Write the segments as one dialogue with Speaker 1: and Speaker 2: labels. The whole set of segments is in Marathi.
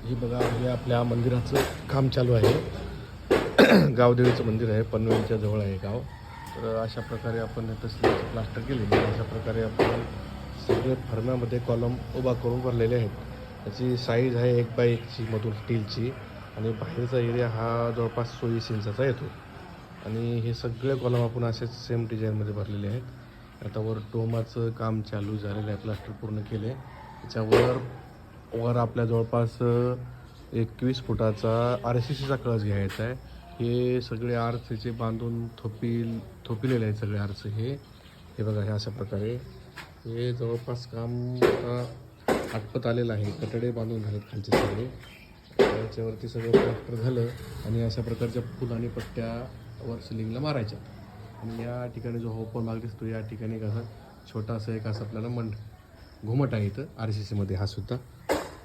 Speaker 1: हे बघा, हे आपल्या मंदिराचं काम चालू आहे. गावदेवीचं मंदिर आहे, पनवेलच्या जवळ आहे गाव. तर अशा प्रकारे आपण तसलं प्लास्टर केलेलं आहे. अशा प्रकारे आपण सगळे फरम्यामध्ये कॉलम उभा करून भरलेले आहेत. त्याची साईज आहे 1x1ची मधून स्टीलची, आणि बाहेरचा एरिया हा जवळपास 24 इंचाचा येतो. आणि हे सगळे कॉलम आपण असेच सेम डिझाईनमध्ये भरलेले आहेत. आता वर डोमाचं काम चालू झालेलं आहे, प्लास्टर पूर्ण केले. त्याच्यावर वर आपल्या जवळपास 21 फुटाचा RCCचा कळस घ्यायचा आहे. हे सगळे आरसेचे बांधून थोपिलेले आहेत सगळे आरसे. हे बघा, हे अशा प्रकारे हे जवळपास काम आता आटपत आलेलं आहे. कटडे बांधून झालेत खालचे सगळे. त्याच्यावरती सगळं प्लास्टर झालं आणि अशा प्रकारच्या फुल आणि पट्ट्या वर सिलिंगला मारायच्या. आणि या ठिकाणी जो ओपन भाग दिसतो, या ठिकाणी कसं छोटासा एक असं आपल्याला घुमट आहे इथं RCCमध्ये हा सुद्धा.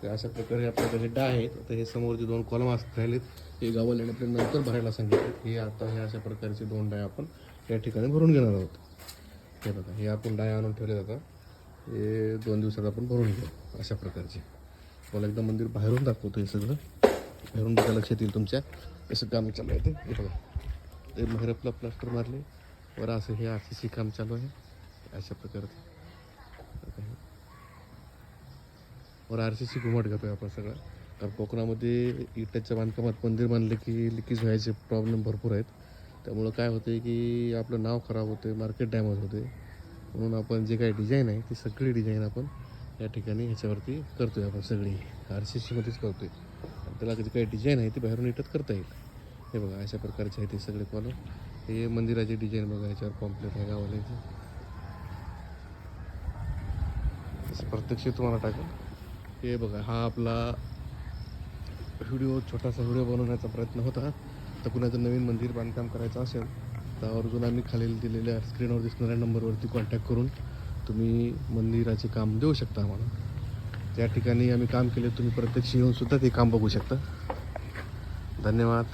Speaker 1: तर अशा प्रकारे आपल्याकडे हेड्डा आहेत. आता हे समोरचे 2 कॉलम असत राहिलेत, हे गावाला येण्यापर्यंत नंतर भरायला सांगितले. हे आता हे अशा प्रकारचे 2 डाय आपण या ठिकाणी भरून घेणार आहोत. हे बघा, हे आपण डाय आणून ठेवले जातात. हे 2 दिवसात आपण भरून घेऊ अशा प्रकारचे. मला एकदा मंदिर बाहेरून दाखवतो. हे सगळं बाहेरून बघा, लक्ष येईल तुमच्या कसं काम चालू आहे ते. हे बघा, ते महिरपला प्लास्टर मारले वर, असं हे RCC काम चालू आहे अशा प्रकारचं. वर RCC घुमट घेतोय आपण सगळं. कारण कोकणामध्ये इटाच्या बांधकामात मंदिर बांधले की लिकेज व्हायचे प्रॉब्लेम भरपूर आहेत. त्यामुळं काय होते की आपलं नाव खराब होते, मार्केट डॅमेज होते. म्हणून आपण जे काही डिझाईन आहे ती सगळी डिझाईन आपण या ठिकाणी ह्याच्यावरती करतोय. आपण सगळी RCCमध्येच करतोय. त्याला जी काही डिझाईन आहे ती बाहेरून इटत करता येईल. हे बघा, अशा प्रकारचे आहे ते सगळे कॉलम. हे मंदिराची डिझाईन बघा, याच्यावर कॉम्प्लेट आहे गावाल्याची. असं प्रत्यक्ष तुम्हाला टाकेल. हे बघा, हा आपला छोटासा व्हिडिओ बनवण्याचा प्रयत्न होता. तर कुणाचं नवीन मंदिर बांधकाम करायचं असेल तर आवर्जून आम्ही खालील दिलेल्या स्क्रीनवर दिसणाऱ्या नंबरवरती कॉन्टॅक्ट करून तुम्ही मंदिराचे काम देऊ शकता आम्हाला. त्या ठिकाणी आम्ही काम केले, तुम्ही प्रत्यक्ष येऊनसुद्धा ते काम बघू शकता. धन्यवाद.